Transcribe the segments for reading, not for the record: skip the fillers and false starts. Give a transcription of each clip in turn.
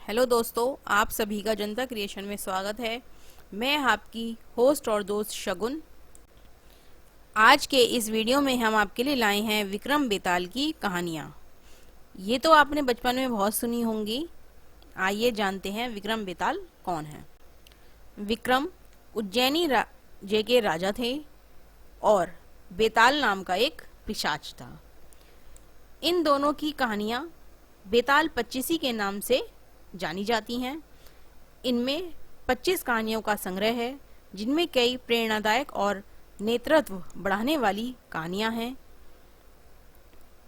Hello दोस्तों, आप सभी का जनता क्रिएशन में स्वागत है। मैं आपकी होस्ट और दोस्त शगुन। आज के इस वीडियो में हम आपके लिए लाए हैं विक्रम बेताल की कहानियाँ। ये तो आपने बचपन में बहुत सुनी होंगी। आइए जानते हैं विक्रम बेताल कौन है। विक्रम उज्जैनी राज्य के राजा थे और बेताल नाम का एक पिशाच था। इन दोनों की कहानियाँ बेताल पच्चीसी के नाम से जानी जाती हैं। इनमें 25 कहानियों का संग्रह है, जिनमें कई प्रेरणादायक और नेतृत्व बढ़ाने वाली कहानियां हैं।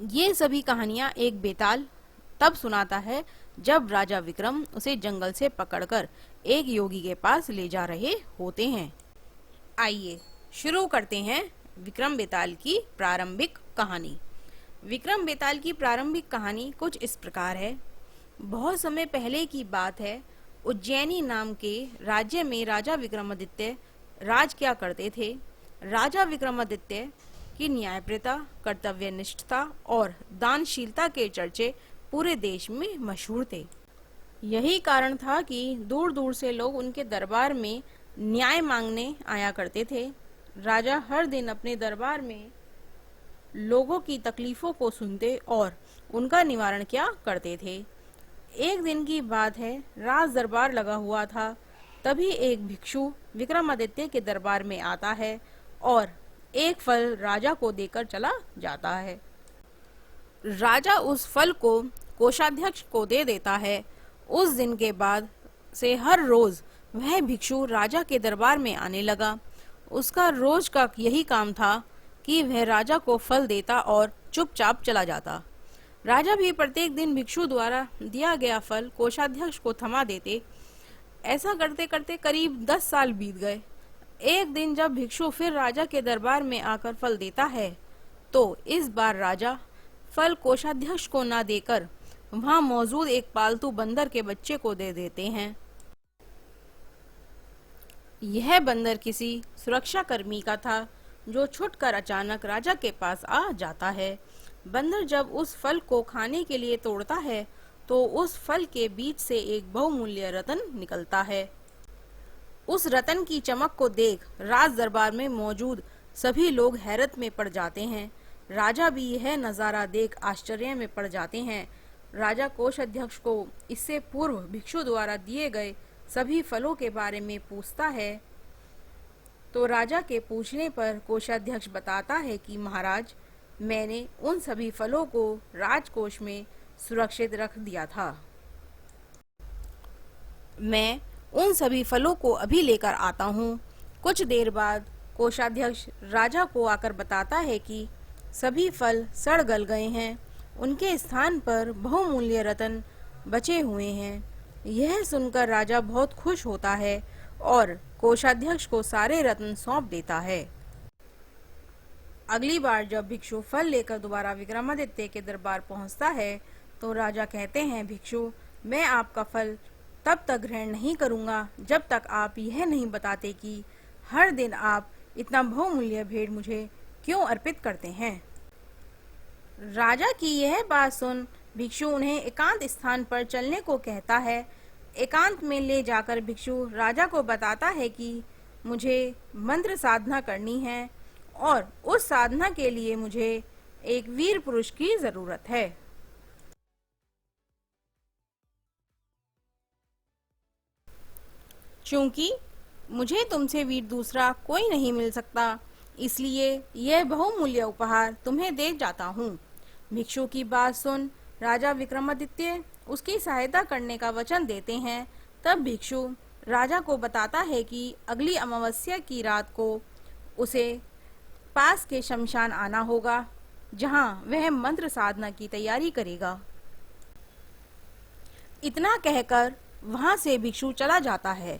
ये सभी कहानियां एक बेताल तब सुनाता है जब राजा विक्रम उसे जंगल से पकड़कर एक योगी के पास ले जा रहे होते हैं। आइए शुरू करते हैं विक्रम बेताल की प्रारंभिक कहानी। विक्रम बेताल की प्रारंभिक कहानी कुछ इस प्रकार है। बहुत समय पहले की बात है। उज्जैनी नाम के राज्य में राजा विक्रमादित्य राज क्या करते थे। राजा विक्रमादित्य की न्यायप्रियता, कर्तव्यनिष्ठता और दानशीलता के चर्चे पूरे देश में मशहूर थे। यही कारण था कि दूर दूर से लोग उनके दरबार में न्याय मांगने आया करते थे। राजा हर दिन अपने दरबार में लोगों की तकलीफों को सुनते और उनका निवारण क्या करते थे। एक दिन की बात है, राज दरबार लगा हुआ था। तभी एक भिक्षु विक्रमादित्य के दरबार में आता है और एक फल राजा को देकर चला जाता है। राजा उस फल को कोषाध्यक्ष को दे देता है। उस दिन के बाद से हर रोज वह भिक्षु राजा के दरबार में आने लगा। उसका रोज का यही काम था कि वह राजा को फल देता और चुपचाप चला जाता। राजा भी प्रत्येक दिन भिक्षु द्वारा दिया गया फल कोषाध्यक्ष को थमा देते। ऐसा करते करते करीब 10 साल बीत गए। एक दिन जब भिक्षु फिर राजा के दरबार में आकर फल देता है, तो इस बार राजा फल कोषाध्यक्ष को ना देकर वहां मौजूद एक पालतू बंदर के बच्चे को दे देते हैं। यह बंदर किसी सुरक्षा कर्मी का था, जो छुटकर अचानक राजा के पास आ जाता है। बंदर जब उस फल को खाने के लिए तोड़ता है, तो उस फल के बीच से एक बहुमूल्य रत्न निकलता है। उस रत्न की चमक को देख राज दरबार में मौजूद सभी लोग हैरत में पड़ जाते हैं। राजा भी यह नज़ारा देख आश्चर्य में पड़ जाते हैं। राजा कोषाध्यक्ष को इससे पूर्व भिक्षु द्वारा दिए गए सभी फलों के बारे में पूछता है, तो राजा के पूछने पर कोषाध्यक्ष बताता है कि महाराज, मैंने उन सभी फलों को राजकोष में सुरक्षित रख दिया था। मैं उन सभी फलों को अभी लेकर आता हूँ। कुछ देर बाद कोषाध्यक्ष राजा को आकर बताता है कि सभी फल सड़ गल गए हैं। उनके स्थान पर बहुमूल्य रत्न बचे हुए हैं। यह सुनकर राजा बहुत खुश होता है और कोषाध्यक्ष को सारे रत्न सौंप देता है। अगली बार जब भिक्षु फल लेकर दोबारा विक्रमादित्य के दरबार पहुंचता है, तो राजा कहते हैं, भिक्षु, मैं आपका फल तब तक ग्रहण नहीं करूंगा जब तक आप यह नहीं बताते कि हर दिन आप इतना बहुमूल्य भेंट मुझे क्यों अर्पित करते हैं। राजा की यह बात सुन भिक्षु उन्हें एकांत स्थान पर चलने को कहता है। एकांत में ले जाकर भिक्षु राजा को बताता है कि मुझे मंत्र साधना करनी है और उस साधना के लिए मुझे एक वीर पुरुष की जरूरत है। चूंकि मुझे तुमसे वीर दूसरा कोई नहीं मिल सकता, इसलिए यह बहुमूल्य उपहार तुम्हें दे जाता हूँ। भिक्षु की बात सुन राजा विक्रमादित्य उसकी सहायता करने का वचन देते हैं। तब भिक्षु राजा को बताता है कि अगली अमावस्या की रात को उसे पास के शमशान आना होगा, जहां वह मंत्र साधना की तैयारी करेगा। इतना कहकर वहां से भिक्षु चला जाता है।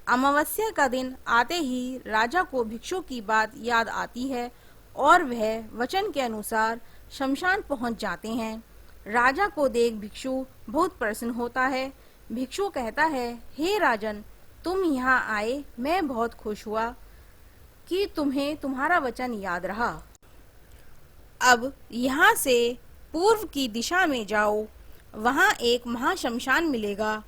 अमावस्या का दिन आते ही राजा को भिक्षु की बात याद आती है और वह वचन के अनुसार शमशान पहुंच जाते हैं। राजा को देख भिक्षु बहुत प्रसन्न होता है। भिक्षु कहता है, हे राजन, तुम यहाँ आए, मैं बहुत खुश हुआ कि तुम्हें तुम्हारा वचन याद रहा। अब यहाँ से पूर्व की दिशा में जाओ, वहाँ एक महाशमशान मिलेगा।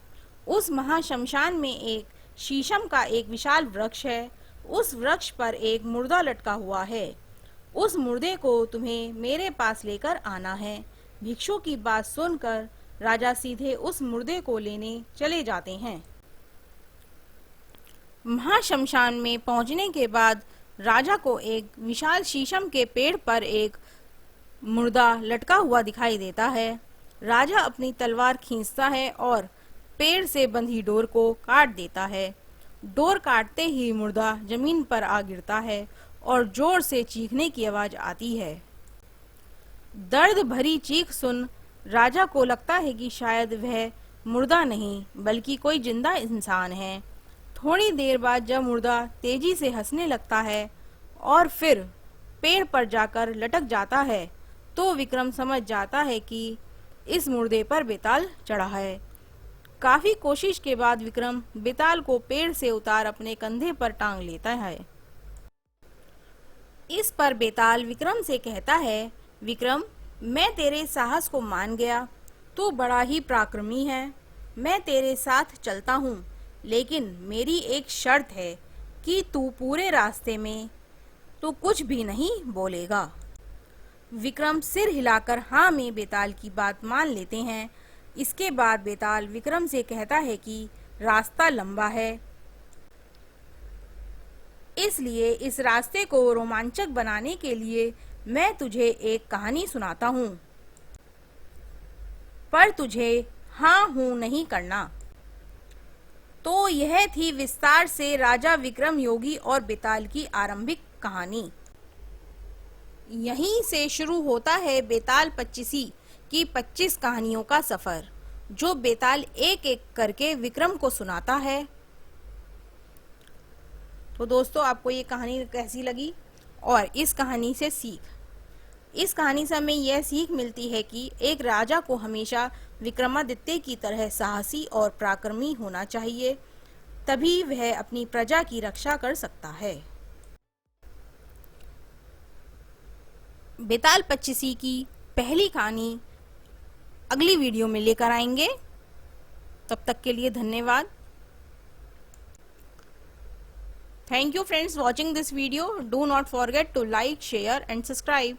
उस महाशमशान में एक शीशम का एक विशाल वृक्ष है। उस वृक्ष पर एक मुर्दा लटका हुआ है। उस मुर्दे को तुम्हें मेरे पास लेकर आना है। भिक्षु की बात सुनकर राजा सीधे उस मुर्दे को लेने चले जाते हैं। महाशमशान में पहुंचने के बाद राजा को एक विशाल शीशम के पेड़ पर एक मुर्दा लटका हुआ दिखाई देता है। राजा अपनी तलवार खींचता है और पेड़ से बंधी डोर को काट देता है। डोर काटते ही मुर्दा जमीन पर आ गिरता है और जोर से चीखने की आवाज आती है। दर्द भरी चीख सुन राजा को लगता है कि शायद वह मुर्दा नहीं बल्कि कोई जिंदा इंसान है। थोड़ी देर बाद जब मुर्दा तेजी से हंसने लगता है और फिर पेड़ पर जाकर लटक जाता है तो विक्रम समझ जाता है कि इस मुर्दे पर बेताल चढ़ा है। काफी कोशिश के बाद विक्रम बेताल को पेड़ से उतार अपने कंधे पर टांग लेता है। इस पर बेताल विक्रम से कहता है, विक्रम, मैं तेरे साहस को मान गया। तू बड़ा ही पराक्रमी है। मैं तेरे साथ चलता हूँ, लेकिन मेरी एक शर्त है कि तू पूरे रास्ते में तो कुछ भी नहीं बोलेगा। विक्रम सिर हिलाकर हाँ में बेताल की बात मान लेते हैं। इसके बाद बेताल विक्रम से कहता है कि रास्ता लंबा है, इसलिए इस रास्ते को रोमांचक बनाने के लिए मैं तुझे एक कहानी सुनाता हूँ, पर तुझे हाँ हूँ नहीं करना। तो यह थी विस्तार से राजा विक्रम योगी और बेताल की आरंभिक कहानी। यहीं से शुरू होता है बेताल पच्चीसी की 25 कहानियों का सफर, जो बेताल एक एक करके विक्रम को सुनाता है। तो दोस्तों, आपको ये कहानी कैसी लगी और इस कहानी से इस कहानी से हमें यह सीख मिलती है कि एक राजा को हमेशा विक्रमादित्य की तरह साहसी और पराक्रमी होना चाहिए, तभी वह अपनी प्रजा की रक्षा कर सकता है। बेताल पच्चीसी की पहली कहानी अगली वीडियो में लेकर आएंगे। तब तक के लिए धन्यवाद। Thank you friends watching this video. Do not forget to like, share and subscribe.